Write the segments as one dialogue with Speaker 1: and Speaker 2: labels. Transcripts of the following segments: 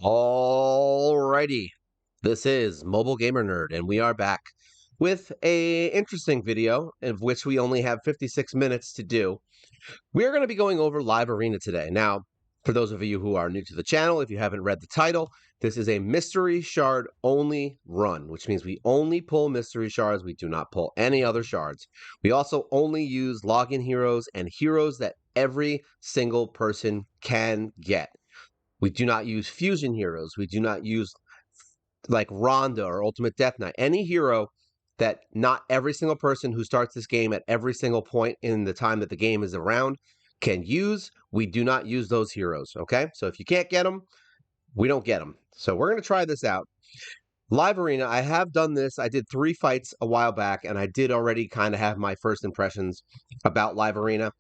Speaker 1: Alrighty, this is Mobile Gamer Nerd, and we are back with a interesting video of which we only have 56 minutes to do. We're going to be going over Live Arena today. Now, for those of you who are new to the channel, if you haven't read the title, this is a mystery shard only run, which means we only pull mystery shards. We do not pull any other shards. We also only use login heroes and heroes that every single person can get. We do not use fusion heroes. We do not use like Ronda or Ultimate Death Knight. Any hero that not every single person who starts this game at every single point in the time that the game is around can use. We do not use those heroes, okay? So if you can't get them, we don't get them. So we're going to try this out. Live Arena, I have done this. I did 3 fights a while back, and I did already kind of have my first impressions about Live Arena.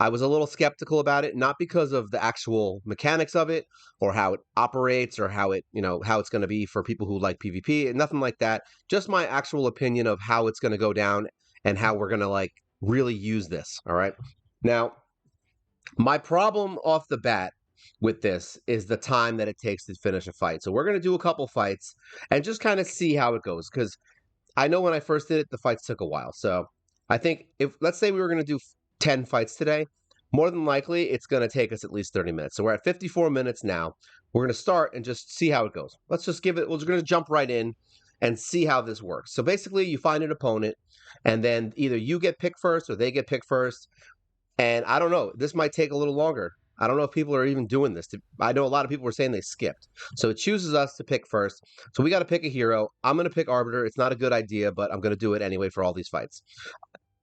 Speaker 1: I was a little skeptical about it, not because of the actual mechanics of it or how it operates or how it, how it's going to be for people who like PvP and nothing like that. Just my actual opinion of how it's going to go down and how we're going to like really use this. All right. Now, my problem off the bat with this is the time that it takes to finish a fight. So we're going to do a couple fights and just kind of see how it goes. Because I know when I first did it, the fights took a while. So I think if, let's say we were going to do 10 fights today, more than likely it's going to take us at least 30 minutes. So we're at 54 minutes now. We're going to start and just see how it goes. Let's just give it, we're going to jump right in and see how this works. So basically you find an opponent and then either you get picked first or they get picked first. And I don't know, this might take a little longer. I don't know if people are even doing this. I know a lot of people were saying they skipped. So it chooses us to pick first. So we got to pick a hero. I'm going to pick Arbiter. It's not a good idea, but I'm going to do it anyway for all these fights.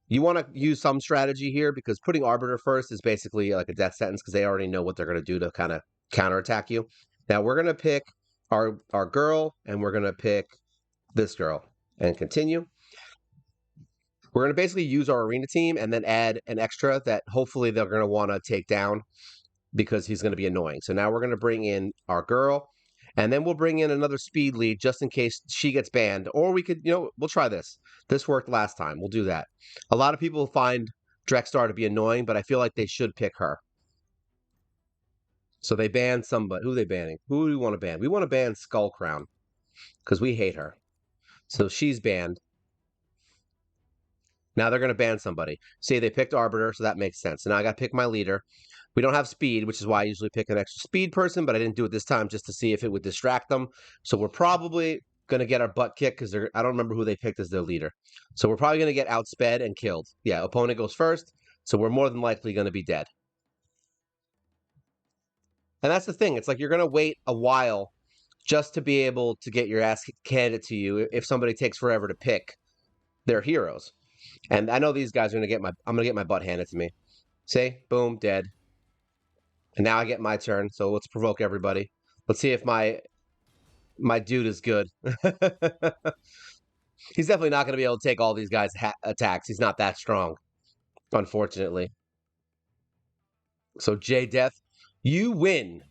Speaker 1: You want to use some strategy here because putting Arbiter first is basically like a death sentence because they already know what they're going to do to kind of counterattack you. Now we're going to pick our girl and we're going to pick this girl and continue. We're going to basically use our arena team and then add an extra that hopefully they're going to want to take down because he's going to be annoying. So now we're going to bring in our girl and then we'll bring in another speed lead just in case she gets banned. Or we could, we'll try this. This worked last time. We'll do that. A lot of people find Drexstar to be annoying, but I feel like they should pick her. So they ban somebody. Who are they banning? Who do we want to ban? We want to ban Skull Crown because we hate her. So she's banned. Now they're going to ban somebody. See, they picked Arbiter, so that makes sense. So now I got to pick my leader. We don't have speed, which is why I usually pick an extra speed person, but I didn't do it this time just to see if it would distract them. So we're probably going to get our butt kicked because I don't remember who they picked as their leader. So we're probably going to get outsped and killed. Yeah, opponent goes first, so we're more than likely going to be dead. And that's the thing. It's like you're going to wait a while just to be able to get your ass handed to you if somebody takes forever to pick their heroes. And I know these guys are going to get I'm going to get my butt handed to me. See? Boom, dead. And now I get my turn, so let's provoke everybody. Let's see if my dude is good. He's definitely not going to be able to take all these guys' attacks. He's not that strong, unfortunately. So J-Death, you win.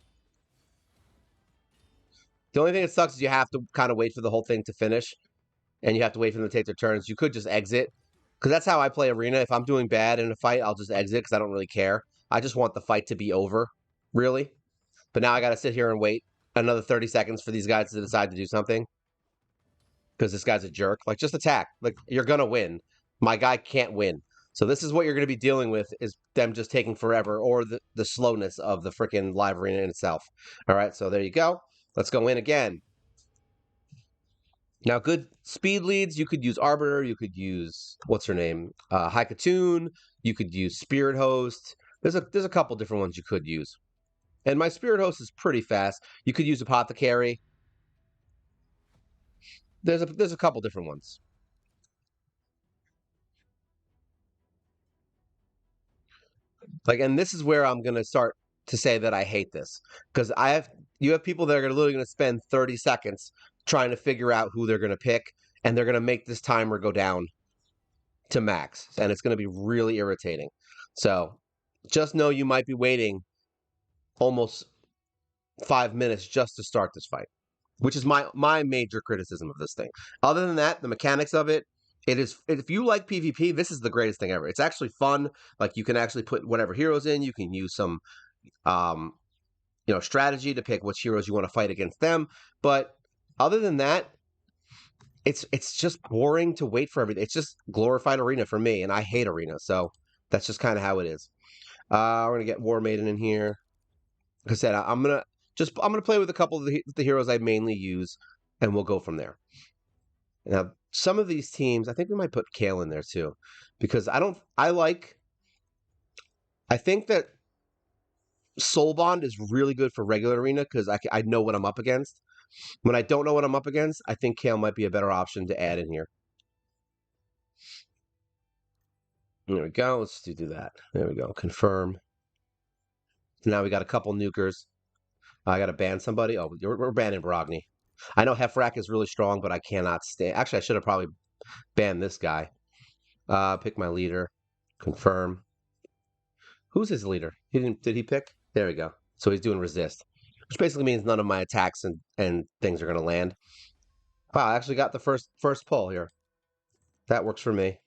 Speaker 1: The only thing that sucks is you have to kind of wait for the whole thing to finish, and you have to wait for them to take their turns. You could just exit, because that's how I play Arena. If I'm doing bad in a fight, I'll just exit because I don't really care. I just want the fight to be over, really. But now I got to sit here and wait another 30 seconds for these guys to decide to do something. Because this guy's a jerk. Like, just attack. Like, you're going to win. My guy can't win. So this is what you're going to be dealing with, is them just taking forever, or the slowness of the freaking Live Arena in itself. All right, so there you go. Let's go in again. Now, good speed leads, you could use Arbiter, you could use, what's her name? Haikatoon, you could use Spirit Host. There's a couple different ones you could use. And my Spirit Host is pretty fast. You could use Apothecary. There's a couple different ones. Like, and this is where I'm gonna start to say that I hate this, because you have people that are literally gonna spend 30 seconds trying to figure out who they're gonna pick, and they're gonna make this timer go down to max, and it's gonna be really irritating. So just know you might be waiting almost 5 minutes just to start this fight, which is my major criticism of this thing. Other than that, the mechanics of it, if you like PvP, this is the greatest thing ever. It's actually fun. Like, you can actually put whatever heroes in. You can use some strategy to pick which heroes you want to fight against them. But other than that, it's just boring to wait for everything. It's just glorified arena for me, and I hate arena, so that's just kind of how it is. We're gonna get War Maiden in here. Like I said, I'm gonna play with a couple of the heroes I mainly use, and we'll go from there. Now, some of these teams, I think we might put Kale in there too, because I think that Soul Bond is really good for regular arena because I know what I'm up against. When I don't know what I'm up against, I think Kale might be a better option to add in here. There we go. Let's do that. There we go. Confirm. Now we got a couple nukers. I got to ban somebody. Oh, we're banning Brogni. I know Hefrak is really strong, but I cannot stand. Actually, I should have probably banned this guy. Pick my leader. Confirm. Who's his leader? He didn't. Did he pick? There we go. So he's doing resist, which basically means none of my attacks and things are going to land. Wow, I actually got the first pull here. That works for me.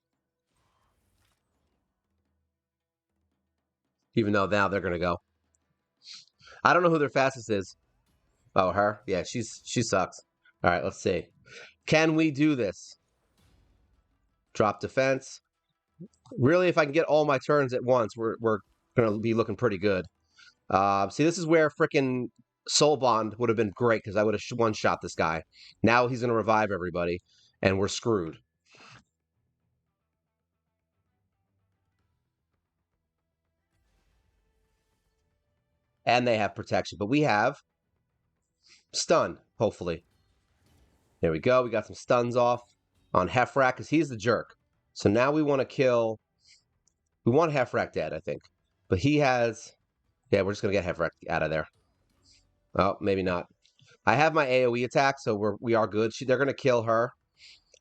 Speaker 1: Even though now they're going to go. I don't know who their fastest is. Oh, her? Yeah, she sucks. All right, let's see. Can we do this? Drop defense. Really, if I can get all my turns at once, we're going to be looking pretty good. See, this is where frickin' Soul Bond would have been great because I would have one-shot this guy. Now he's going to revive everybody, and we're screwed. And they have protection, but we have stun, hopefully. There we go. We got some stuns off on Hefrak because he's the jerk. So now we want to kill... We want Hefrak dead, I think. But he has... Yeah, we're just going to get Hefrak out of there. Oh, maybe not. I have my AoE attack, so we are good. They're going to kill her.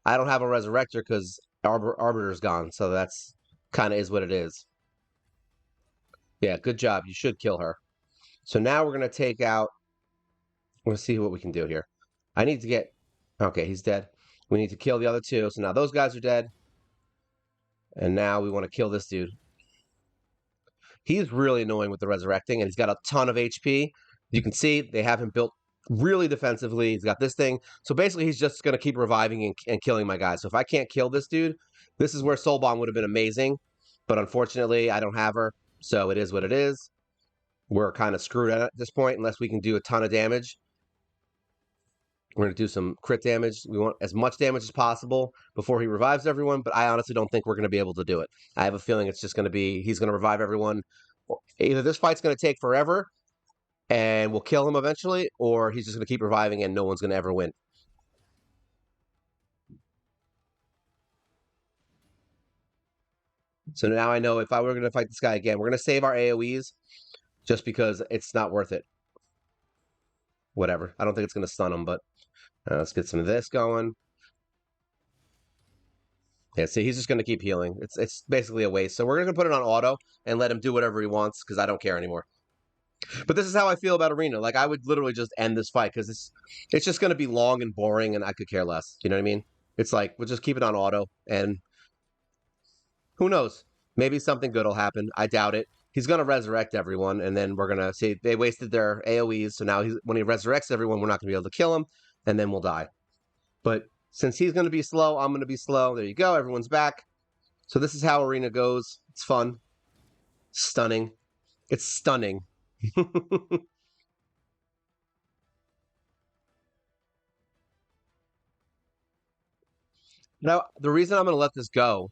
Speaker 1: I don't have a Resurrector because Arbiter's gone, so that's kind of is what it is. Yeah, good job. You should kill her. So now we're going to take out... Let's see what we can do here. I need to get... Okay, he's dead. We need to kill the other two. So now those guys are dead. And now we want to kill this dude. He's really annoying with the resurrecting, and he's got a ton of HP. You can see they have him built really defensively. He's got this thing. So basically, he's just going to keep reviving and killing my guys. So if I can't kill this dude, this is where Soul Bomb would have been amazing. But unfortunately, I don't have her. So it is what it is. We're kind of screwed at this point unless we can do a ton of damage. We're going to do some crit damage. We want as much damage as possible before he revives everyone, but I honestly don't think we're going to be able to do it. I have a feeling it's just going to be, he's going to revive everyone. Either this fight's going to take forever and we'll kill him eventually, or he's just going to keep reviving and no one's going to ever win. So now I know if I were going to fight this guy again, we're going to save our AoEs just because it's not worth it. Whatever. I don't think it's going to stun him, but let's get some of this going. Yeah, see, he's just going to keep healing. It's basically a waste. So we're going to put it on auto and let him do whatever he wants because I don't care anymore. But this is how I feel about Arena. Like, I would literally just end this fight because it's just going to be long and boring and I could care less. You know what I mean? It's like, we'll just keep it on auto and who knows? Maybe something good will happen. I doubt it. He's going to resurrect everyone and then we're going to see they wasted their AoEs. So now when he resurrects everyone, we're not going to be able to kill him and then we'll die. But since he's going to be slow, I'm going to be slow. There you go. Everyone's back. So this is how Arena goes. It's fun. Stunning. It's stunning. Now, the reason I'm going to let this go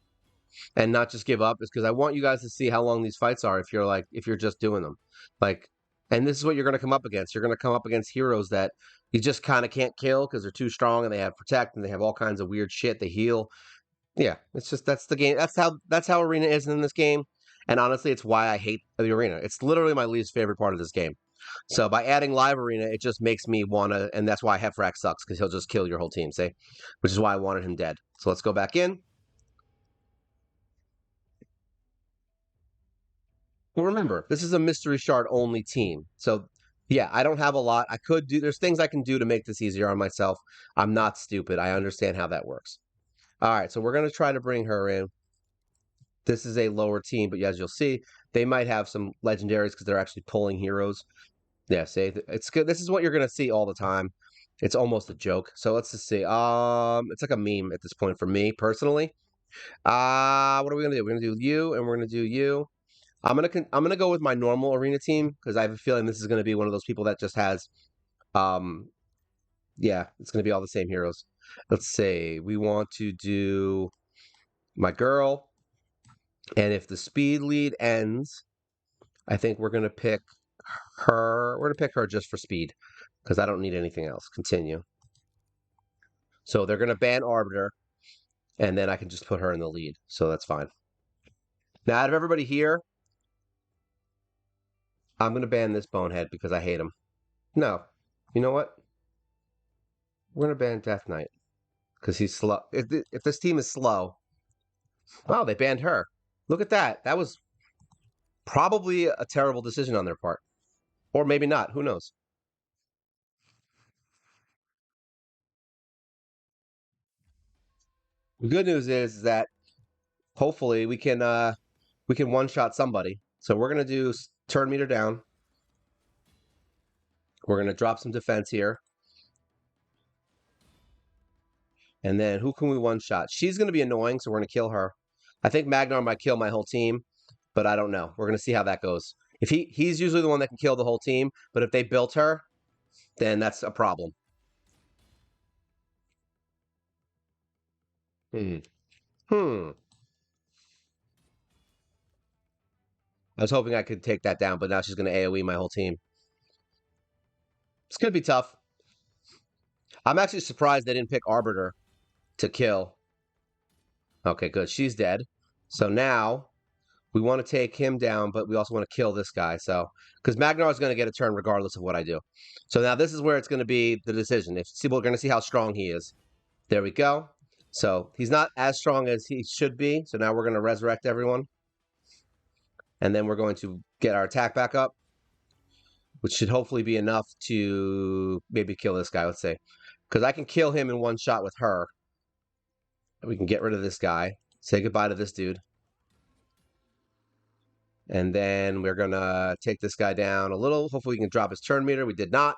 Speaker 1: and not just give up is because I want you guys to see how long these fights are if you're just doing them. Like, and this is what you're going to come up against. You're going to come up against heroes that you just kind of can't kill because they're too strong and they have protect and they have all kinds of weird shit. They heal. Yeah, it's just that's the game. That's how Arena is in this game. And honestly, it's why I hate the Arena. It's literally my least favorite part of this game. So by adding live Arena, it just makes me want to, and that's why Hefrak sucks, because he'll just kill your whole team, see? Which is why I wanted him dead. So let's go back in. Well, remember, this is a mystery shard only team. So yeah, I don't have a lot. There's things I can do to make this easier on myself. I'm not stupid. I understand how that works. All right, so we're going to try to bring her in. This is a lower team, but as you'll see, they might have some legendaries because they're actually pulling heroes. Yeah, see, it's good. This is what you're gonna see all the time. It's almost a joke. So let's just see. It's like a meme at this point for me personally. What are we gonna do? We're gonna do you, and we're gonna do you. I'm gonna go with my normal arena team because I have a feeling this is gonna be one of those people that just has, um, yeah, it's gonna be all the same heroes. Let's say we want to do my girl, and if the speed lead ends, I think we're gonna pick her. We're gonna pick her just for speed because I don't need anything else. Continue. So they're gonna ban Arbiter, and then I can just put her in the lead. So that's fine. Now, out of everybody here, I'm gonna ban this bonehead because I hate him. No, you know what? We're gonna ban Death Knight because he's slow. If this team is slow, wow, they banned her. Look at that. That was probably a terrible decision on their part, or maybe not. Who knows? The good news is that hopefully we can one shot somebody. So we're gonna do turn meter down. We're gonna drop some defense here, and then who can we one shot? She's gonna be annoying, so we're gonna kill her. I think Magnar might kill my whole team, but I don't know. We're gonna see how that goes. If he's usually the one that can kill the whole team, but if they built her, then that's a problem. Hmm. Hmm. I was hoping I could take that down, but now she's going to AoE my whole team. It's going to be tough. I'm actually surprised they didn't pick Arbiter to kill. Okay, good. She's dead. So now we want to take him down, but we also want to kill this guy. So, because Magnar is going to get a turn regardless of what I do. So now this is where it's going to be the decision. We're going to see how strong he is. There we go. So he's not as strong as he should be. So now we're going to resurrect everyone. And then we're going to get our attack back up, which should hopefully be enough to maybe kill this guy, let's say. Because I can kill him in one shot with her. We can get rid of this guy. Say goodbye to this dude. And then we're going to take this guy down a little. Hopefully we can drop his turn meter. We did not.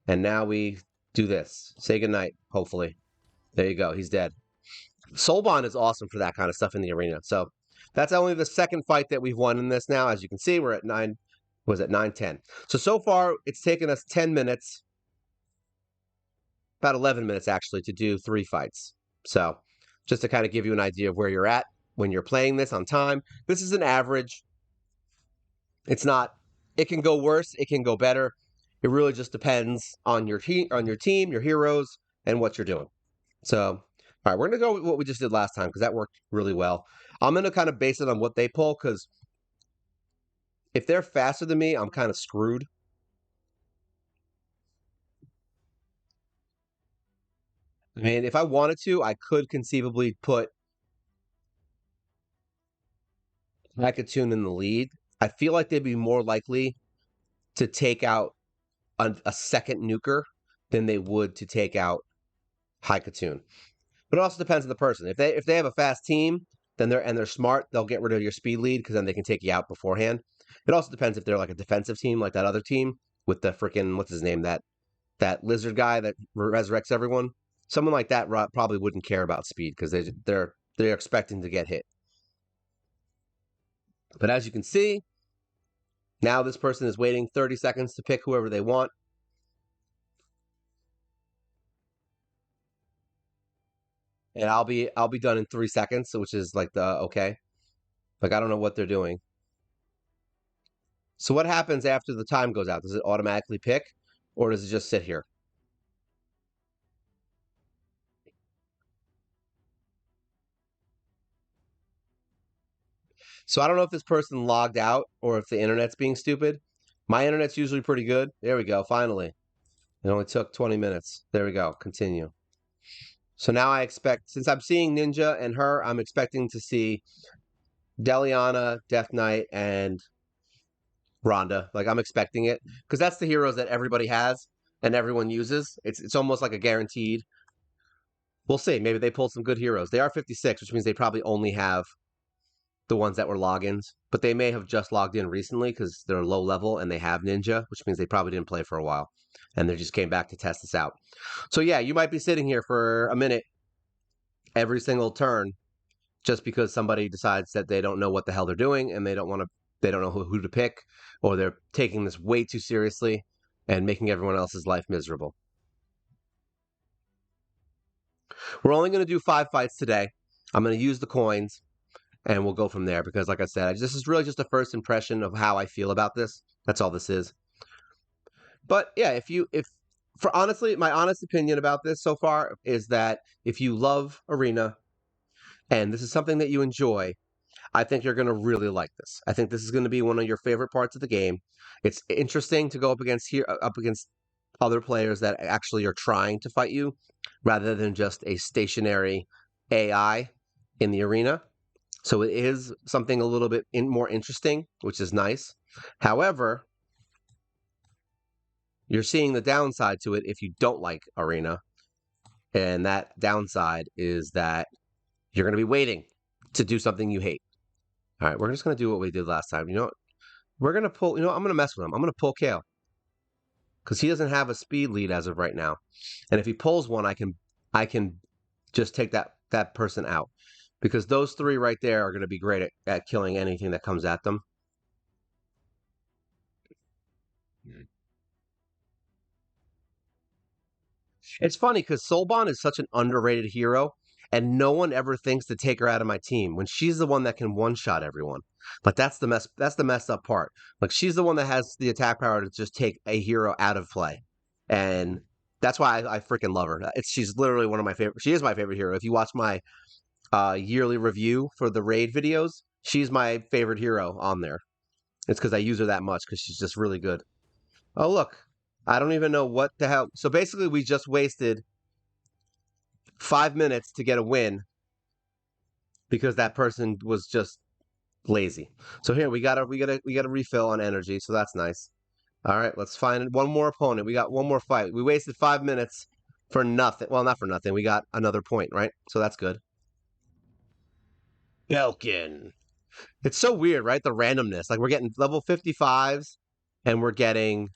Speaker 1: And now we do this. Say goodnight, hopefully. There you go. He's dead. Soul Bond is awesome for that kind of stuff in the arena. So that's only the second fight that we've won in this now. As you can see, we're at 9, was it 9-10. So far, it's taken us 10 minutes, about 11 minutes actually, to do 3 fights. So just to kind of give you an idea of where you're at when you're playing this on time. This is an average. It's not, it can go worse, it can go better. It really just depends on your team, your heroes, and what you're doing. So, all right, we're going to go with what we just did last time because that worked really well. I'm going to kind of base it on what they pull because if they're faster than me, I'm kind of screwed. I mean, if I wanted to, I could conceivably put Hakatoon in the lead. I feel like they'd be more likely to take out a second nuker than they would to take out Hakatoon. But it also depends on the person. If they have a fast team, then they're smart, they'll get rid of your speed lead because then they can take you out beforehand. It also depends if they're like a defensive team, like that other team with the freaking what's his name, that lizard guy that resurrects everyone. Someone like that probably wouldn't care about speed because they're expecting to get hit. But as you can see, now this person is waiting 30 seconds to pick whoever they want. And I'll be done in 3 seconds, which is like the okay. Like I don't know what they're doing. So what happens after the time goes out? Does it automatically pick or does it just sit here? So I don't know if this person logged out or if the internet's being stupid. My internet's usually pretty good. There we go. Finally. It only took 20 minutes. There we go. Continue. So now I expect, since I'm seeing Ninja and her, I'm expecting to see Deliana, Death Knight, and Rhonda. Like I'm expecting it because that's the heroes that everybody has and everyone uses. It's almost like a guaranteed. We'll see. Maybe they pulled some good heroes. They are 56, which means they probably only have the ones that were logins, but they may have just logged in recently because they're low level and they have Ninja, which means they probably didn't play for a while, and they just came back to test this out. So yeah, you might be sitting here for a minute every single turn just because somebody decides that they don't know what the hell they're doing and they don't know who to pick, or they're taking this way too seriously and making everyone else's life miserable. We're only going to do 5 fights today. I'm going to use the coins and we'll go from there because, like I said, this is really just a first impression of how I feel about this. That's all this is. But yeah, for honestly, my honest opinion about this so far is that if you love Arena and this is something that you enjoy, I think you're going to really like this. I think this is going to be one of your favorite parts of the game. It's interesting to go up against other players that actually are trying to fight you rather than just a stationary AI in the arena. So it is something a little bit more interesting, which is nice. However, you're seeing the downside to it if you don't like Arena. And that downside is that you're going to be waiting to do something you hate. All right, we're just going to do what we did last time. You know what? We're going to pull, I'm going to mess with him. I'm going to pull Kale because he doesn't have a speed lead as of right now. And if he pulls one, I can just take that person out because those 3 right there are going to be great at killing anything that comes at them. It's funny because Soulbon is such an underrated hero, and no one ever thinks to take her out of my team when she's the one that can one-shot everyone. Like that's the messed up part. Like she's the one that has the attack power to just take a hero out of play, and that's why I freaking love her. She's literally one of my favorite. She is my favorite hero. If you watch my yearly review for the raid videos, she's my favorite hero on there. It's because I use her that much because she's just really good. Oh look, I don't even know what the hell. So basically, we just wasted 5 minutes to get a win because that person was just lazy. So here we got a refill on energy, so that's nice. All right, let's find one more opponent. We got one more fight. We wasted 5 minutes for nothing. Well, not for nothing. We got another point, right? So that's good. Belkin. It's so weird, right? The randomness. Like we're getting level 55s and we're getting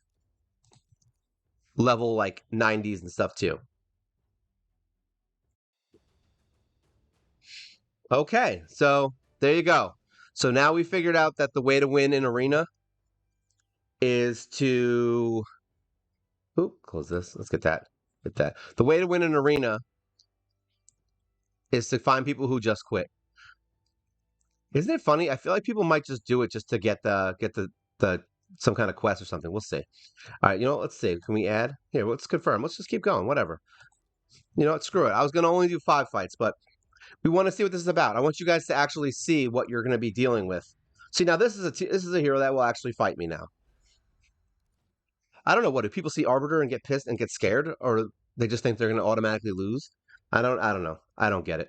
Speaker 1: level like 90s and stuff too. Okay, so there you go. So now we figured out that the way to win in Arena is to... Oop, close this. Let's get that. Get that. The way to win an Arena is to find people who just quit. Isn't it funny? I feel like people might just do it just to get the some kind of quest or something. We'll see. All right, let's see. Can we add? Here, let's confirm. Let's just keep going. Whatever. You know what? Screw it. I was going to only do 5 fights, but we want to see what this is about. I want you guys to actually see what you're going to be dealing with. See, now this is a hero that will actually fight me now. I don't know, what do people see Arbiter and get pissed and get scared, or they just think they're going to automatically lose? I don't know. I don't get it.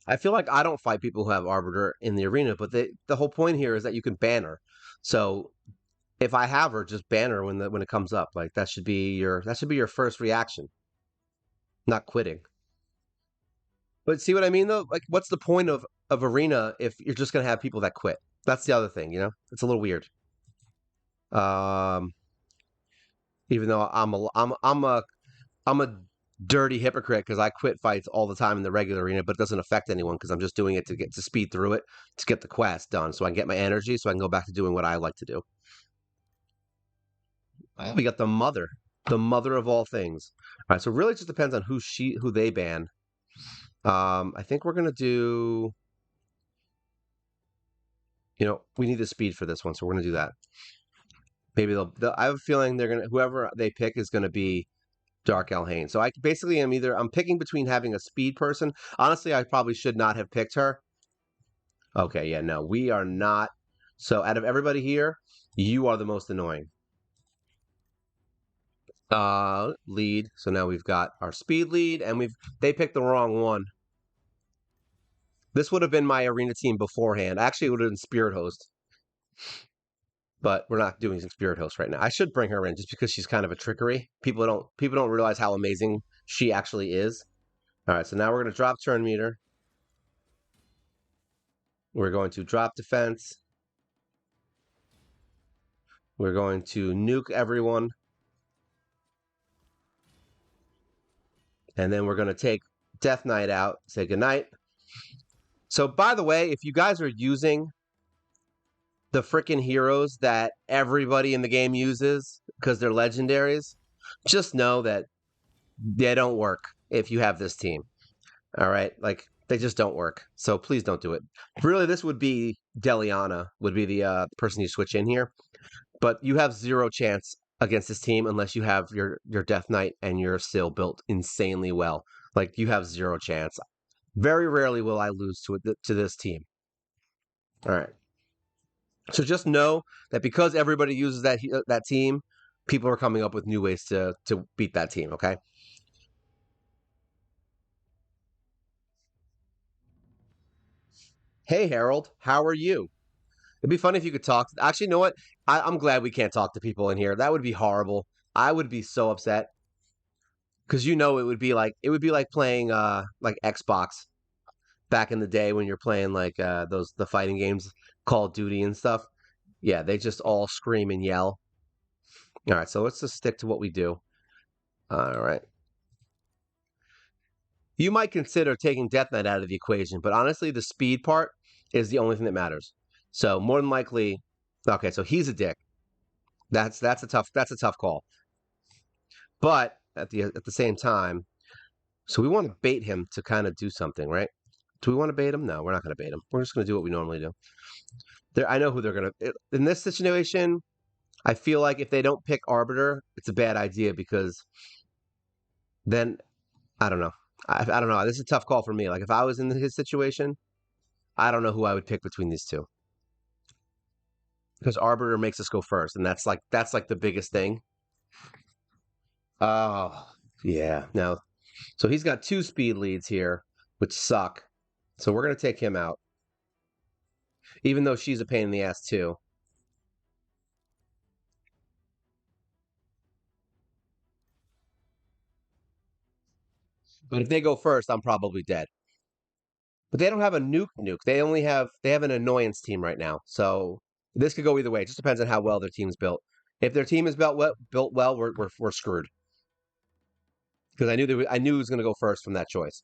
Speaker 1: I feel like I don't fight people who have Arbiter in the arena, but the whole point here is that you can ban her. So if I have her, just ban her when it comes up. Like that should be your first reaction, not quitting. But see what I mean though? Like what's the point of arena if you're just gonna have people that quit? That's the other thing, It's a little weird. Um, even though I'm a dirty hypocrite because I quit fights all the time in the regular arena, but it doesn't affect anyone because I'm just doing it to speed through it to get the quest done, so I can get my energy, so I can go back to doing what I like to do. We got the mother of all things. All right, so really, it just depends on who they ban. I think we're gonna do. We need the speed for this one, so we're gonna do that. Maybe I have a feeling whoever they pick is gonna be Dark Elhane. So I basically I'm picking between having a speed person. Honestly, I probably should not have picked her. Okay, yeah, no, we are not. So out of everybody here, you are the most annoying. Lead. So now we've got our speed lead, and they picked the wrong one. This would have been my arena team beforehand. Actually, it would have been Spirit Host. But we're not doing Spirit Host right now. I should bring her in just because she's kind of a trickery. People don't realize how amazing she actually is. All right, so now we're going to drop turn meter. We're going to drop defense. We're going to nuke everyone. And then we're going to take Death Knight out, say goodnight. So, by the way, if you guys are using the freaking heroes that everybody in the game uses because they're legendaries, just know that they don't work if you have this team. All right? Like, they just don't work. So please don't do it. Really, this would be Deliana, would be the person you switch in here. But you have zero chance against this team unless you have your Death Knight and you're still built insanely well. Like, you have zero chance. Very rarely will I lose to this team. All right. So just know that because everybody uses that team, people are coming up with new ways to beat that team, okay? Hey, Harold, how are you? It'd be funny if you could talk. Actually, you know what? I'm glad we can't talk to people in here. That would be horrible. I would be so upset because it would be like playing like Xbox back in the day when you're playing like the fighting games, Call of Duty and stuff. Yeah, they just all scream and yell. All right, so let's just stick to what we do. All right. You might consider taking Death Knight out of the equation, but honestly, the speed part is the only thing that matters. So more than likely, okay, so he's a dick. That's a tough call. But at the same time, so we want to bait him to kind of do something, right? Do we want to bait him? No, we're not going to bait him. We're just going to do what we normally do. I know who they're going to. In this situation, I feel like if they don't pick Arbiter, it's a bad idea because then I don't know. I don't know. This is a tough call for me. Like if I was in his situation, I don't know who I would pick between these two because Arbiter makes us go first, and that's like the biggest thing. Oh yeah. Now, so he's got two speed leads here, which suck. So we're gonna take him out, even though she's a pain in the ass too. But if they go first, I'm probably dead. But they don't have a nuke. They have an annoyance team right now. So this could go either way. It just depends on how well their team's built. If their team is built well, we're screwed. Because I knew he was going to go first from that choice.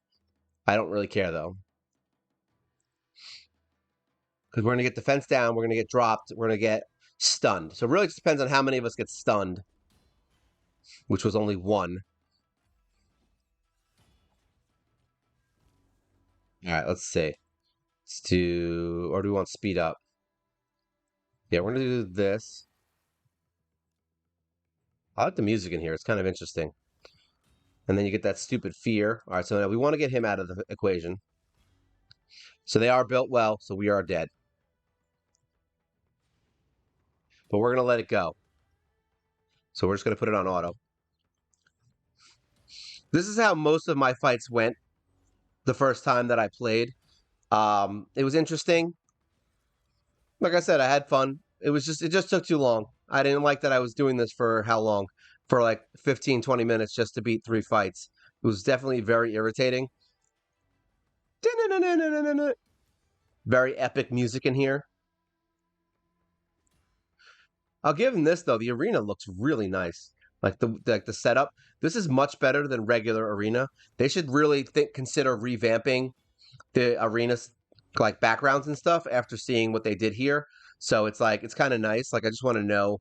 Speaker 1: I don't really care though, because we're going to get defense down, we're going to get dropped, we're going to get stunned. So it really just depends on how many of us get stunned, which was only one. All right, let's see. Let's do, or do we want speed up? Yeah, we're going to do this. I like the music in here. It's kind of interesting. And then you get that stupid fear. All right, so now we want to get him out of the equation. So they are built well, so we are dead. But we're going to let it go. So we're just going to put it on auto. This is how most of my fights went the first time that I played. It was interesting. Like I said, I had fun. It just took too long. I didn't like that I was doing this for how long? For like 15, 20 minutes just to beat three fights. It was definitely very irritating. Very epic music in here. I'll give him this though. The arena looks really nice. Like the setup. This is much better than regular arena. They should really consider revamping the arenas like backgrounds and stuff after seeing what they did here. So it's like it's kind of nice. Like I just want to know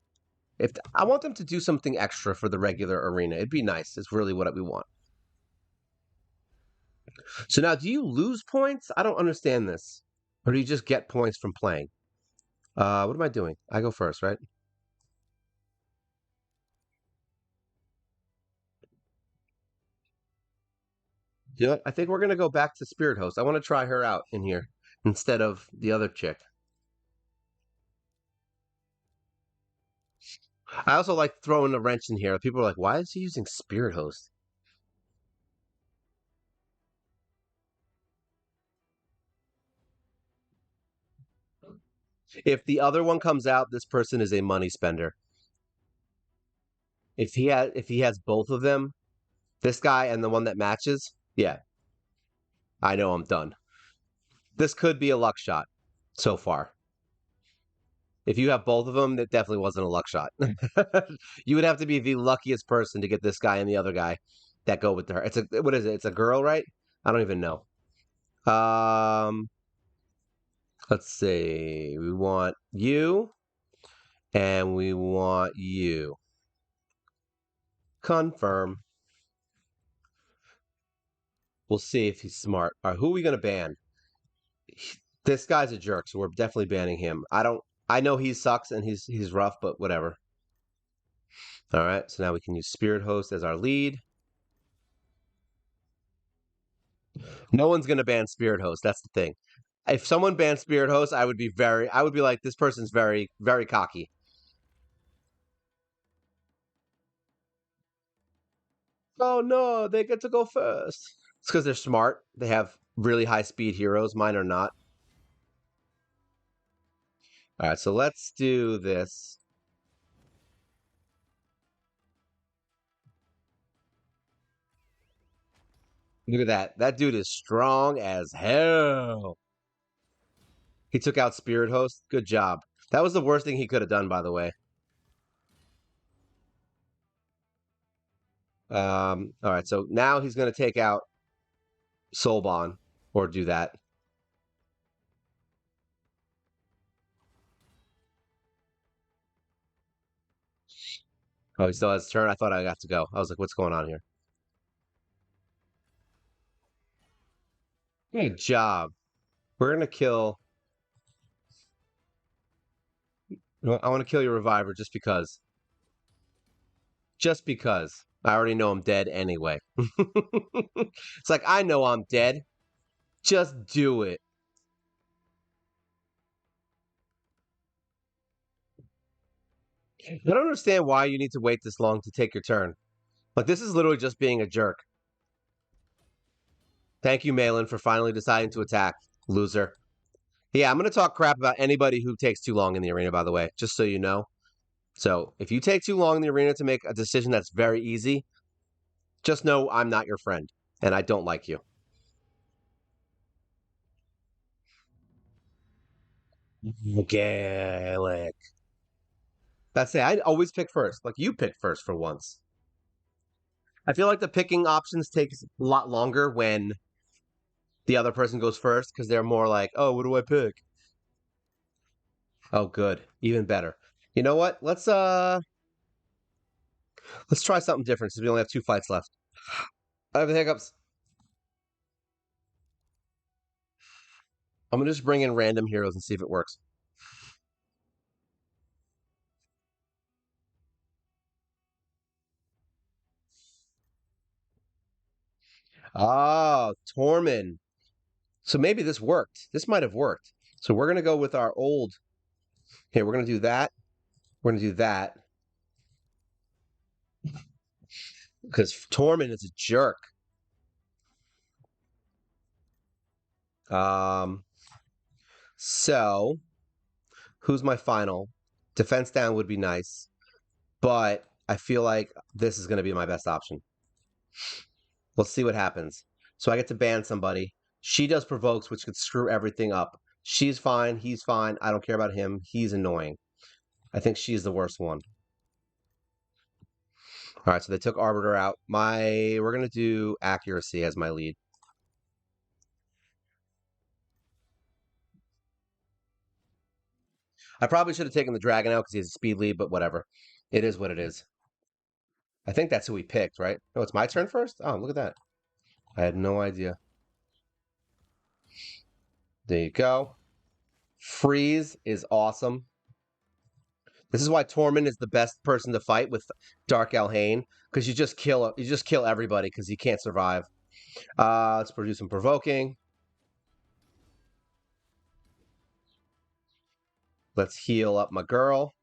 Speaker 1: if I want them to do something extra for the regular arena. It'd be nice. It's really what we want. So now, do you lose points? I don't understand this. Or do you just get points from playing? What am I doing? I go first, right? You know what? I think we're gonna go back to Spirit Host. I want to try her out in here instead of the other chick. I also like throwing a wrench in here. People are like, "Why is he using Spirit Host?" If the other one comes out, this person is a money spender. If he has both of them, this guy and the one that matches, yeah, I know I'm done. This could be a luck shot. so far. If you have both of them, that definitely wasn't a luck shot. You would have to be the luckiest person to get this guy and the other guy that go with her. It's a what is it? It's a girl, right? I don't even know. Um, let's see. We want you and we want you. Confirm. We'll see if he's smart. All right, who are we gonna ban? This guy's a jerk, so we're definitely banning him. I don't. I know he sucks and he's rough, but whatever. All right, so now we can use Spirit Host as our lead. No one's gonna ban Spirit Host. That's the thing. If someone banned Spirit Host, I would be like, this person's very, very cocky. Oh no, they get to go first. It's because they're smart. They have really high speed heroes. Mine are not. All right, so let's do this. Look at that. That dude is strong as hell. He took out Spirit Host. Good job. That was the worst thing he could have done, by the way. All right, so now he's going to take out Soulbon or do that. Oh, he still has his turn. I thought I got to go. I was like, what's going on here? Good job. We're going to kill. I want to kill your reviver just because. Just because. I already know I'm dead anyway. It's like, I know I'm dead. Just do it. I don't understand why you need to wait this long to take your turn. Like, this is literally just being a jerk. Thank you, Malin, for finally deciding to attack, loser. Yeah, I'm going to talk crap about anybody who takes too long in the arena, by the way, just so you know. So, if you take too long in the arena to make a decision that's very easy, just know I'm not your friend, and I don't like you. Gaelic. That's it. I always pick first. Like, you pick first for once. I feel like the picking options takes a lot longer when the other person goes first because they're more like, oh, what do I pick? Oh, good. Even better. You know what? Let's try something different since we only have 2 fights left. I have the hiccups. I'm gonna just bring in random heroes and see if it works. Ah, Tormund. So maybe this worked. This might have worked. So we're gonna go with our old. Here, we're gonna do that. We're gonna do that because Tormund is a jerk. Um, so who's my final? Defense down would be nice, but I feel like this is gonna be my best option. Let's see what happens. So I get to ban somebody. She does provokes, which could screw everything up. She's fine. He's fine. I don't care about him. He's annoying. I think she's the worst one. All right, so they took Arbiter out. We're gonna do accuracy as my lead. I probably should have taken the dragon out because he has a speed lead, but whatever. It is what it is. I think that's who we picked, right? Oh, it's my turn first? Oh, look at that. I had no idea. There you go. Freeze is awesome. This is why Tormund is the best person to fight with Dark Elhain, because you just kill everybody because you can't survive. Let's produce some provoking. Let's heal up my girl.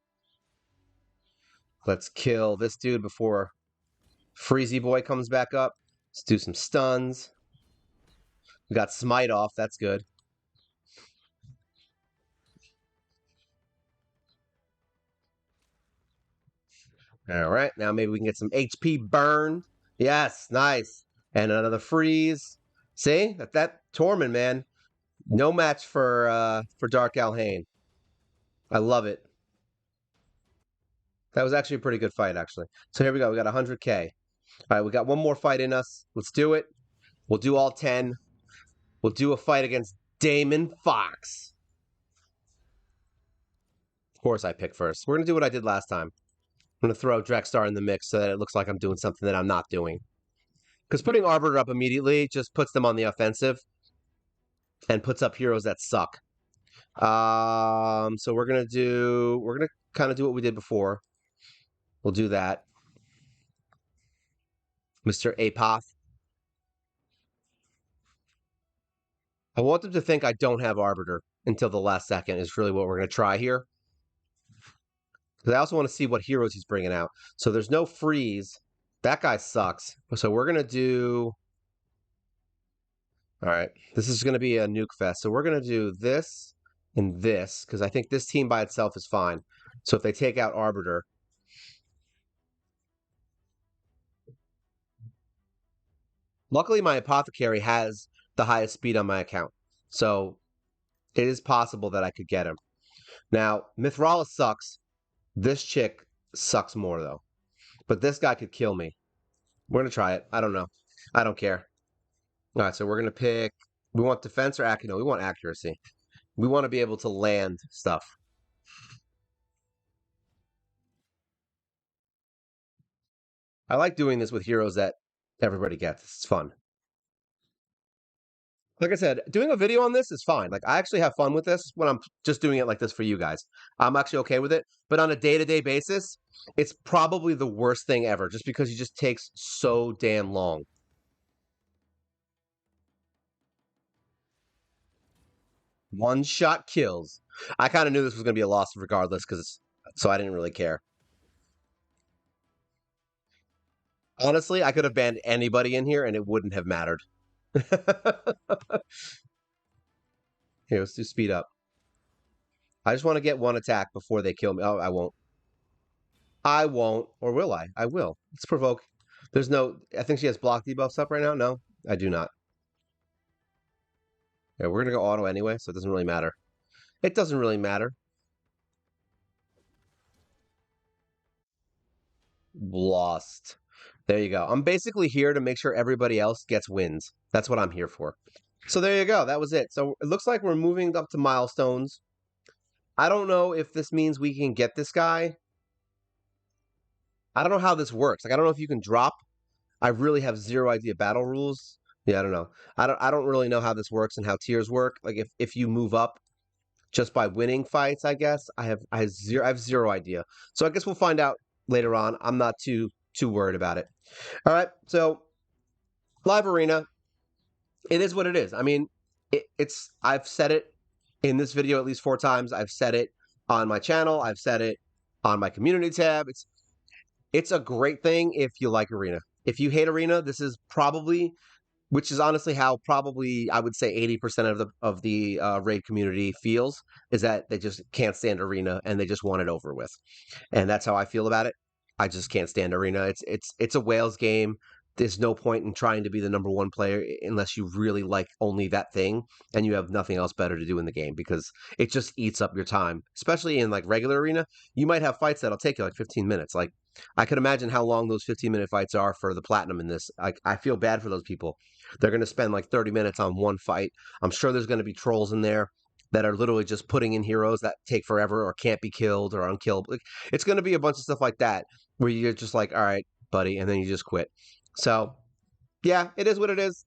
Speaker 1: Let's kill this dude before Freezy Boy comes back up. Let's do some stuns. We got Smite off. That's good. All right. Now maybe we can get some HP burn. Yes. Nice. And another freeze. See? That Tormund, man. No match for Dark Alhane. I love it. That was actually a pretty good fight, actually. So here we go. We got 100K. All right, we got one more fight in us. Let's do it. We'll do all 10. We'll do a fight against Damon Fox. Of course, I pick first. We're going to do what I did last time. I'm going to throw Drexstar in the mix so that it looks like I'm doing something that I'm not doing. Because putting Arbiter up immediately just puts them on the offensive and puts up heroes that suck. So we're gonna kind of do what we did before. We'll do that, Mr. Apoth. I want them to think I don't have Arbiter until the last second is really what we're gonna try here. Because I also want to see what heroes he's bringing out. So there's no freeze. That guy sucks. So we're gonna do. All right, this is gonna be a nuke fest. So we're gonna do this and this because I think this team by itself is fine. So if they take out Arbiter. Luckily, my apothecary has the highest speed on my account. So it is possible that I could get him. Now, Mithralis sucks. This chick sucks more, though. But this guy could kill me. We're going to try it. I don't know. I don't care. All right, so we're going to pick. We want defense or accuracy? No, we want accuracy. We want to be able to land stuff. I like doing this with heroes that everybody gets. It's fun. Like I said, doing a video on this is fine. Like, I actually have fun with this when I'm just doing it like this for you guys. I'm actually okay with it. But on a day-to-day basis, it's probably the worst thing ever just because it just takes so damn long. One-shot kills. I kind of knew this was going to be a loss regardless so I didn't really care. Honestly, I could have banned anybody in here and it wouldn't have mattered. Here, let's do speed up. I just want to get one attack before they kill me. Oh, I won't. I won't. Or will I? I will. Let's provoke. There's no... I think she has block debuffs up right now. No, I do not. Yeah, we're going to go auto anyway, so it doesn't really matter. It doesn't really matter. Lost. There you go. I'm basically here to make sure everybody else gets wins. That's what I'm here for. So there you go. That was it. So it looks like we're moving up to milestones. I don't know if this means we can get this guy. I don't know how this works. Like, I don't know if you can drop. I really have zero idea. Battle rules. Yeah, I don't know. I don't really know how this works and how tiers work. Like if you move up just by winning fights, I guess. I have zero idea. So I guess we'll find out later on. I'm not too worried about it. All right. So live arena, it is what it is. I mean, it's I've said it in this video at least 4 times. I've said it on my channel. I've said it on my community tab. It's a great thing if you like arena. If you hate arena, this is probably, which is honestly how probably I would say 80% of the raid community feels, is that they just can't stand arena and they just want it over with. And that's how I feel about it. I just can't stand arena. It's a whales game. There's no point in trying to be the number 1 player unless you really like only that thing and you have nothing else better to do in the game because it just eats up your time. Especially in like regular arena, you might have fights that'll take you like 15 minutes. Like I could imagine how long those 15-minute fights are for the platinum in this. I feel bad for those people. They're going to spend like 30 minutes on one fight. I'm sure there's going to be trolls in there that are literally just putting in heroes that take forever or can't be killed or unkillable. Like, it's going to be a bunch of stuff like that where you're just like, all right, buddy, and then you just quit. So, yeah, it is what it is.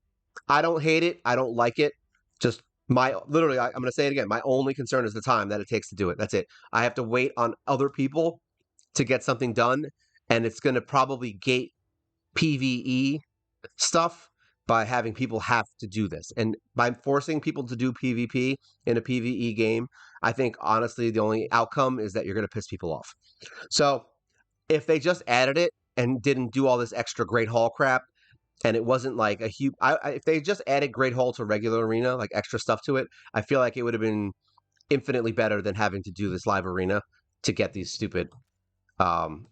Speaker 1: I don't hate it. I don't like it. Just literally, I'm going to say it again. My only concern is the time that it takes to do it. That's it. I have to wait on other people to get something done, and it's going to probably gate PvE stuff by having people have to do this. And by forcing people to do PvP in a PvE game, I think honestly the only outcome is that you're going to piss people off. So if they just added it and didn't do all this extra Great Hall crap, and it wasn't like a huge... if they just added Great Hall to regular arena, like extra stuff to it, I feel like it would have been infinitely better than having to do this live arena to get these stupid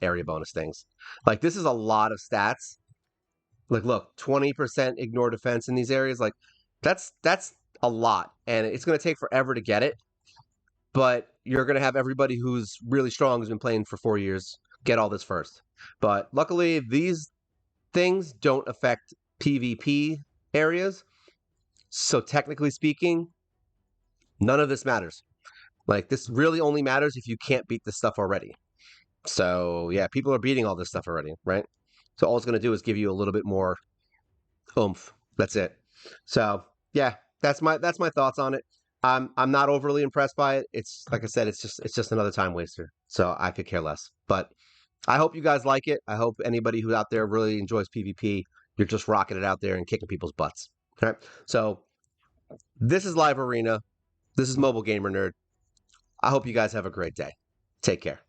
Speaker 1: area bonus things. Like, this is a lot of stats. Like, look, 20% ignore defense in these areas. Like, that's a lot, and it's going to take forever to get it. But you're going to have everybody who's really strong, who's been playing for 4 years, get all this first. But luckily, these things don't affect PvP areas. So technically speaking, none of this matters. Like, this really only matters if you can't beat this stuff already. So yeah, people are beating all this stuff already, right? So all it's going to do is give you a little bit more oomph. That's it. So yeah, that's my thoughts on it. I'm not overly impressed by it. It's like I said, it's just another time waster. So I could care less. But I hope you guys like it. I hope anybody who's out there really enjoys PvP. You're just rocking it out there and kicking people's butts. All right. So this is Live Arena. This is Mobile Gamer Nerd. I hope you guys have a great day. Take care.